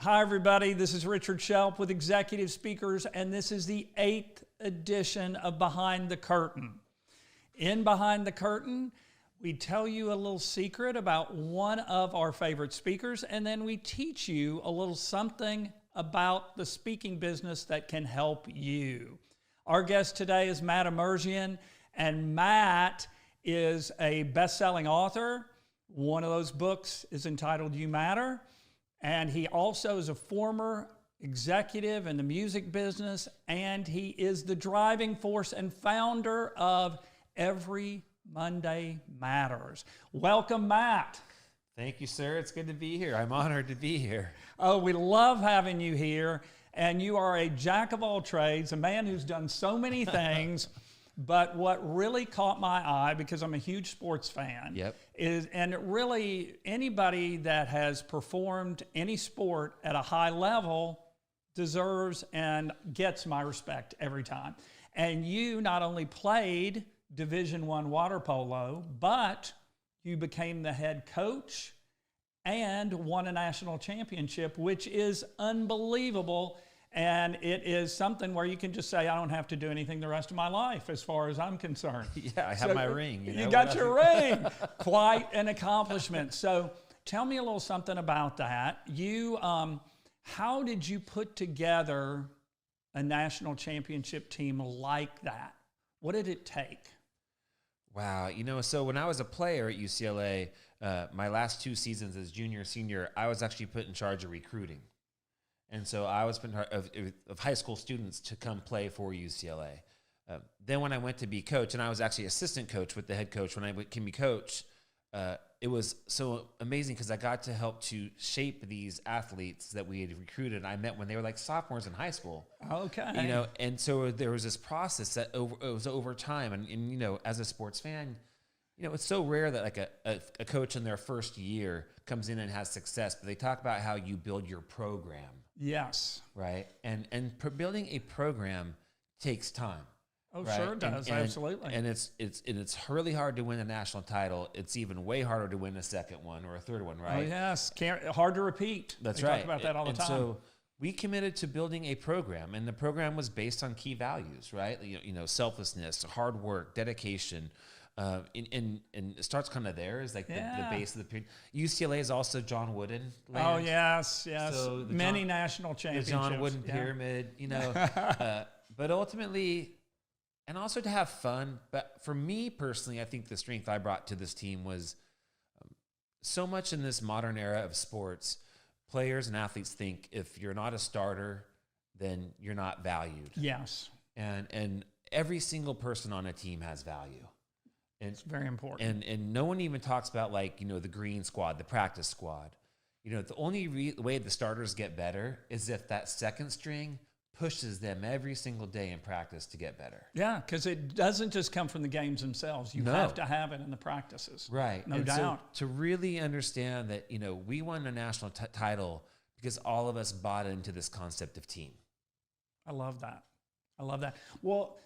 Hi, everybody. This is Richard Shelp with Executive Speakers, and this is the 8th edition of Behind the Curtain. In Behind the Curtain, we tell you a little secret about one of our favorite speakers, and then we teach you a little something about the speaking business that can help you. Our guest today is Matt Emerzian, and Matt is a best-selling author. One of those books is entitled You Matter. And he also is a former executive in the music business, and he is the driving force and founder of Every Monday Matters. Welcome, Matt. Thank you, sir. It's good to be here. I'm honored to be here. Oh, we love having you here. And you are a jack of all trades, a man who's done so many things. But what really caught my eye, because I'm a huge sports fan, is, and really anybody that has performed any sport at a high level deserves and gets my respect every time. And you not only played Division I water polo, but you became the head coach and won a national championship, which is unbelievable. And it is something where you can just say, I don't have to do anything the rest of my life as far as I'm concerned. Yeah, I have my ring. You got your ring. Quite an accomplishment. So tell me a little something about that. You, how did you put together a national championship team like that? What did it take? Wow. So when I was a player at UCLA, my last 2 seasons as junior, senior, I was actually put in charge of recruiting. And so I was put in charge of high school students to come play for UCLA. Then when I went to be coach, and I was actually assistant coach with the head coach, when I became coach, it was so amazing because I got to help to shape these athletes that we had recruited. I met when they were like sophomores in high school. Okay. And so there was this process that it was over time. And as a sports fan, it's so rare that like a coach in their first year comes in and has success, but they talk about how you build your program. Yes. Right. And building a program takes time. Oh, right? Sure it does. Absolutely. And it's really hard to win a national title. It's even way harder to win a second one or a third one, right? Oh, yes. Hard to repeat. That's we right. Talk about that all the time. So we committed to building a program, and the program was based on key values, right? Selflessness, hard work, dedication. And it starts kind of there is like the base of the period. UCLA is also John Wooden land. Oh, yes. So many national championships. The John Wooden pyramid, but ultimately, and also to have fun. But for me personally, I think the strength I brought to this team was so much in this modern era of sports, players and athletes think if you're not a starter, then you're not valued. Yes. And every single person on a team has value. And it's very important. And no one even talks about the green squad, the practice squad. The only way the starters get better is if that second string pushes them every single day in practice to get better. Yeah, because it doesn't just come from the games themselves. You have to have it in the practices. Right. No doubt. So to really understand that, we won a national title because all of us bought into this concept of team. I love that. Well,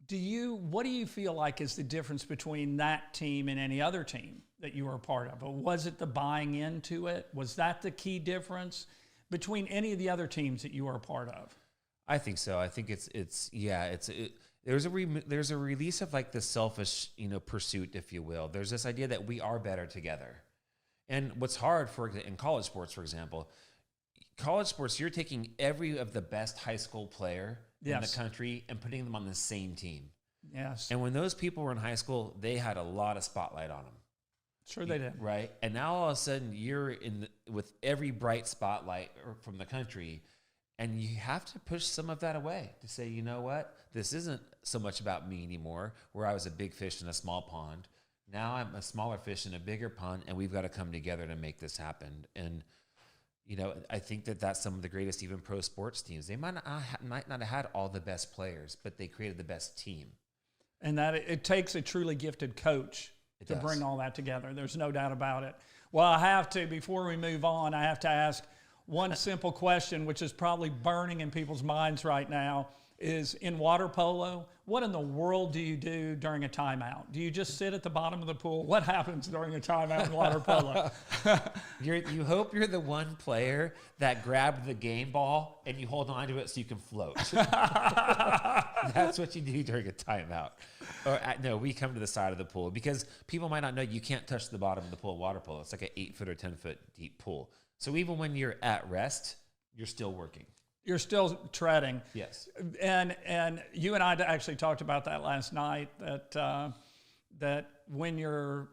what do you feel like is the difference between that team and any other team that you were a part of? Or was it the buying into it? Was that the key difference between any of the other teams that you were a part of? I think so. I think there's a release of like the selfish, pursuit, if you will. There's this idea that we are better together. And what's hard in college sports, for example, you're taking every of the best high school player in the country and putting them on the same team. Yes. And when those people were in high school, they had a lot of spotlight on them. Sure they did. Right? And now all of a sudden you're with every bright spotlight from the country, and you have to push some of that away to say, you know what? This isn't so much about me anymore, where I was a big fish in a small pond. Now I'm a smaller fish in a bigger pond, and we've got to come together to make this happen. And I think that's some of the greatest, even pro sports teams. They might not have had all the best players, but they created the best team. And that it takes a truly gifted coach to bring all that together. There's no doubt about it. Well, I have to, before we move on, I have to ask one simple question, which is probably burning in people's minds right now. is in water polo, what in the world do you do during a timeout? Do you just sit at the bottom of the pool? What happens during a timeout in water polo? You hope you're the one player that grabbed the game ball and you hold on to it so you can float. That's what you do during a timeout. Or no, we come to the side of the pool because people might not know you can't touch the bottom of the pool water polo. It's like an 8-foot or 10-foot deep pool. So even when you're at rest, you're still working. You're still treading. Yes. And you and I actually talked about that last night, that when you're,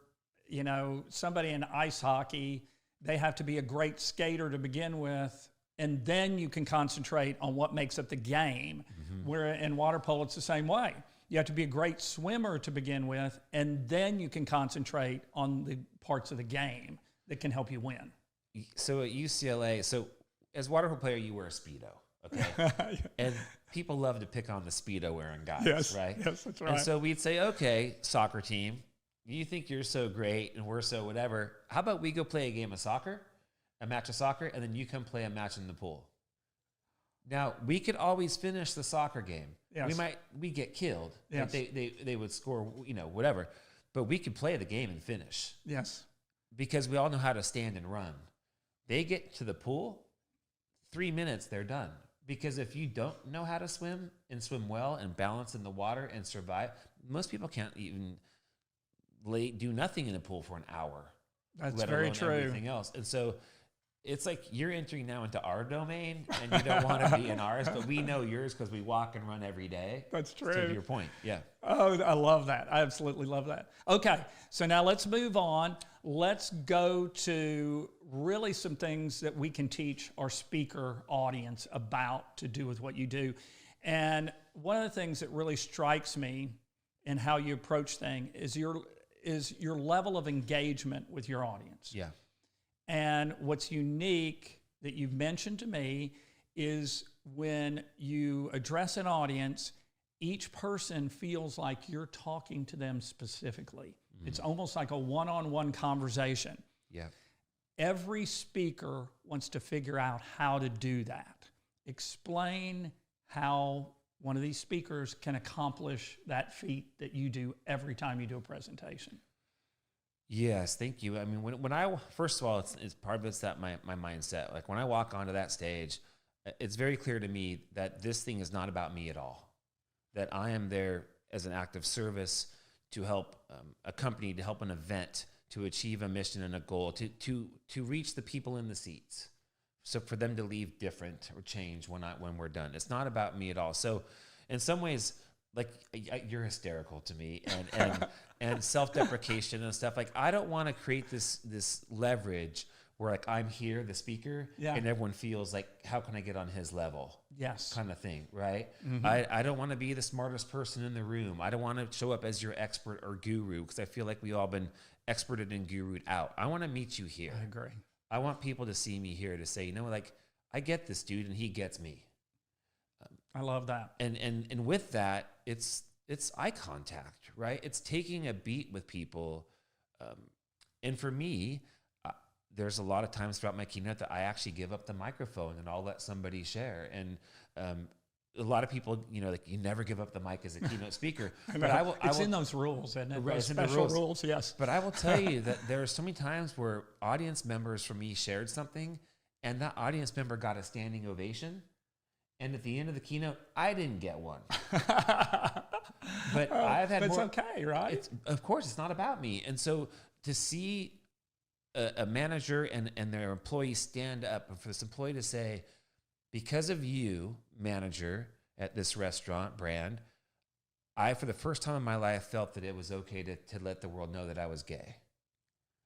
somebody in ice hockey, they have to be a great skater to begin with, and then you can concentrate on what makes up the game. Mm-hmm. Where in water polo, it's the same way. You have to be a great swimmer to begin with, and then you can concentrate on the parts of the game that can help you win. So at UCLA, as water polo player, you wear a Speedo, okay? And people love to pick on the Speedo wearing guys, yes, right? Yes, that's right. And so we'd say, okay, soccer team, you think you're so great and we're so whatever. How about we go play a match of soccer, and then you come play a match in the pool? Now, we could always finish the soccer game. Yes. We get killed. Yes. Like they would score, whatever. But we could play the game and finish. Yes. Because we all know how to stand and run. They get to the pool, 3 minutes, they're done. Because if you don't know how to swim and swim well and balance in the water and survive, most people can't even do nothing in the pool for an hour. That's very true. Everything else. And so it's like you're entering now into our domain and you don't want to be in ours, but we know yours because we walk and run every day. That's true. To your point, yeah. Oh, I love that. I absolutely love that. Okay, so now let's move on. Let's go to really some things that we can teach our speaker audience about to do with what you do. And one of the things that really strikes me in how you approach things is your level of engagement with your audience. Yeah. And what's unique that you've mentioned to me is when you address an audience, each person feels like you're talking to them specifically. Mm. It's almost like a one-on-one conversation. Yeah. Every speaker wants to figure out how to do that. Explain how one of these speakers can accomplish that feat that you do every time you do a presentation. Yes, thank you. I mean, when I first of all, it's part of it's that my mindset. Like when I walk onto that stage, it's very clear to me that this thing is not about me at all. That I am there as an act of service to help a company, to help an event, to achieve a mission and a goal, to reach the people in the seats. So for them to leave different or change when we're done. It's not about me at all. So in some ways, like you're hysterical to me and self-deprecation and stuff. Like I don't want to create this leverage where like I'm here, the speaker, and everyone feels like, how can I get on his level? Yes. Kind of thing, right? Mm-hmm. I don't want to be the smartest person in the room. I don't want to show up as your expert or guru because I feel like we all been experted and gurued out. I want to meet you here. I agree. I want people to see me here to say, like, I get this dude and he gets me. I love that. And with that, it's eye contact, right? It's taking a beat with people. And for me, there's a lot of times throughout my keynote that I actually give up the microphone and I'll let somebody share. And a lot of people, like you never give up the mic as a keynote speaker. But it's in those rules, isn't it? Right, those special rules, yes. But I will tell you that there are so many times where audience members for me shared something and that audience member got a standing ovation. And at the end of the keynote, I didn't get one. But I've had more. It's okay, right? Of course, it's not about me. And so to see a manager and their employee stand up, and for this employee to say, because of you, manager at this restaurant brand, I, for the first time in my life, felt that it was okay to let the world know that I was gay.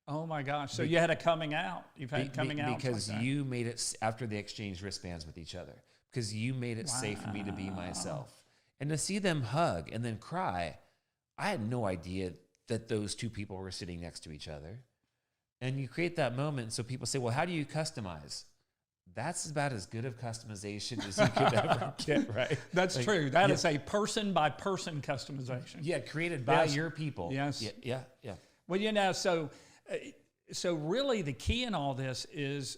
Oh my gosh. So you had a coming out. You've had coming out. Because you made it after they exchanged wristbands with each other. Because you made it safe for me to be myself. And to see them hug and then cry, I had no idea that those two people were sitting next to each other. And you create that moment. So people say, well, how do you customize? That's about as good of customization as you could ever get, right? That's true. That is a person by person customization. Yeah, created by your people. Yes. Yeah. Well, so really the key in all this is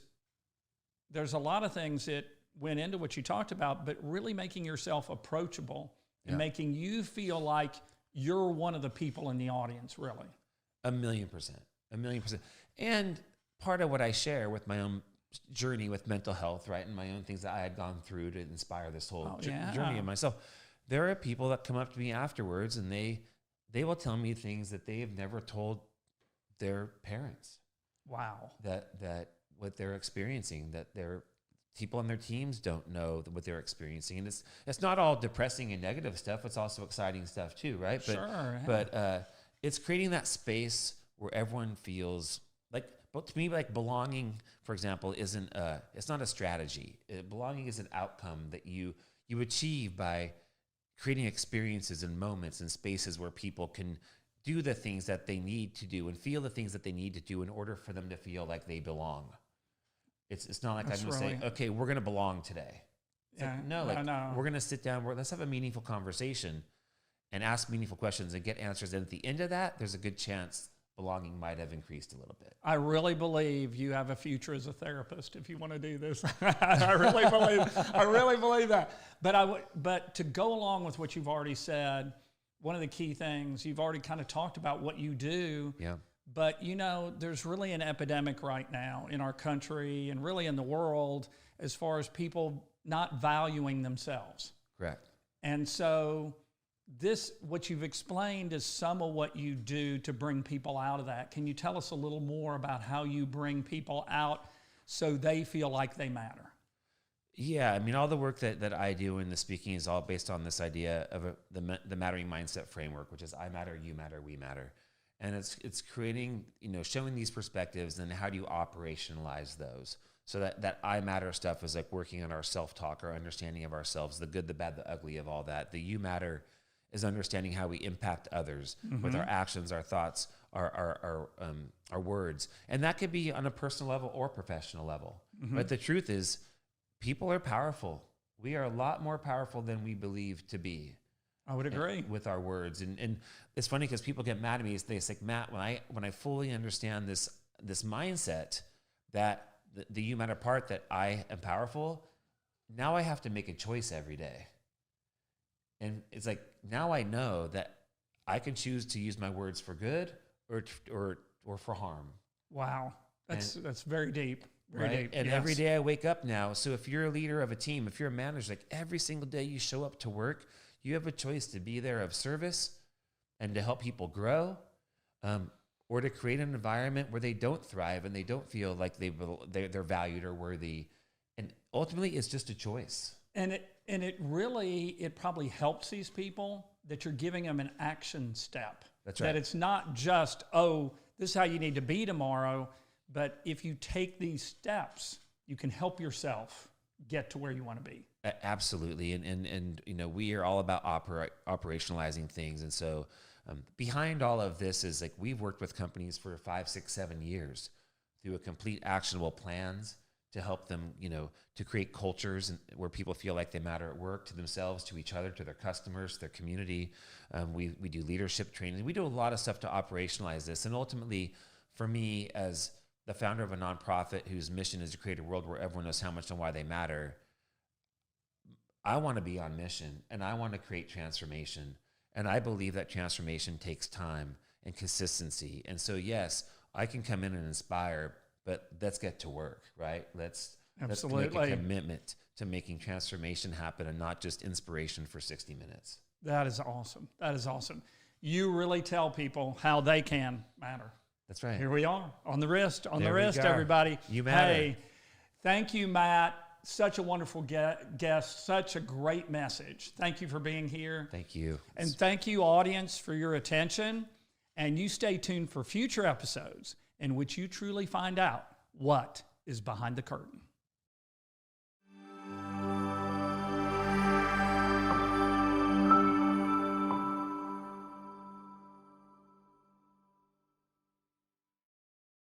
there's a lot of things that went into what you talked about, but really making yourself approachable and making you feel like you're one of the people in the audience, really. 1,000,000%. 1,000,000%. And part of what I share with my own journey with mental health, right, and my own things that I had gone through to inspire this whole journey of myself. There are people that come up to me afterwards and they will tell me things that they have never told their parents. Wow. That what they're experiencing, that their people on their teams don't know what they're experiencing. And it's not all depressing and negative stuff. It's also exciting stuff too, right? But it's creating that space where everyone feels like, but to me, like belonging, for example, it's not a strategy. Belonging is an outcome that you achieve by creating experiences and moments and spaces where people can do the things that they need to do and feel the things that they need to do in order for them to feel like they belong. It's not like I'm going to say, okay, we're going to belong today. No, we're going to sit down, let's have a meaningful conversation and ask meaningful questions and get answers. And at the end of that, there's a good chance belonging might have increased a little bit. I really believe you have a future as a therapist if you want to do this. I really believe that. But to go along with what you've already said, one of the key things, you've already kind of talked about what you do. Yeah. But, there's really an epidemic right now in our country and really in the world as far as people not valuing themselves. Correct. And so what you've explained is some of what you do to bring people out of that. Can you tell us a little more about how you bring people out so they feel like they matter? Yeah, I mean, all the work that I do in the speaking is all based on this idea of the mattering mindset framework, which is I matter, you matter, we matter. And it's creating, showing these perspectives and how do you operationalize those so that I matter stuff is like working on our self-talk, our understanding of ourselves, the good, the bad, the ugly of all that. The you matter is understanding how we impact others with our actions, our thoughts, our words. And that could be on a personal level or professional level. But the truth is, people are powerful. We are a lot more powerful than we believe to be. I would agree with our words. And it's funny because people get mad at me. They say, Matt, when I fully understand this mindset that the you matter part, that I am powerful, now I have to make a choice every day. And it's like, now I know that I can choose to use my words for good or for harm. Wow. That's very deep. Very deep. And every day I wake up now. So if you're a leader of a team, if you're a manager, like every single day you show up to work, you have a choice to be there of service and to help people grow, or to create an environment where they don't thrive and they don't feel like they're valued or worthy. And ultimately, it's just a choice. And it probably helps these people that you're giving them an action step. That's right. That it's not just, this is how you need to be tomorrow, but if you take these steps, you can help yourself get to where you want to be. Absolutely. And we are all about operationalizing things. And so behind all of this is like we've worked with companies for 5, 6, 7 years through a complete actionable plans to help them, to create cultures where people feel like they matter at work, to themselves, to each other, to their customers, their community. We do leadership training. We do a lot of stuff to operationalize this. And ultimately, for me, as the founder of a nonprofit whose mission is to create a world where everyone knows how much and why they matter, I want to be on mission and I want to create transformation. And I believe that transformation takes time and consistency. And so, yes, I can come in and inspire, but let's get to work, right? Let's make a commitment to making transformation happen and not just inspiration for 60 minutes. That is awesome. That is awesome. You really tell people how they can matter. That's right. Here we are on the wrist, everybody. You matter. Hey, thank you, Matt. Such a wonderful guest, such a great message. Thank you for being here. Thank you. And thank you, audience, for your attention. And you stay tuned for future episodes in which you truly find out what is behind the curtain.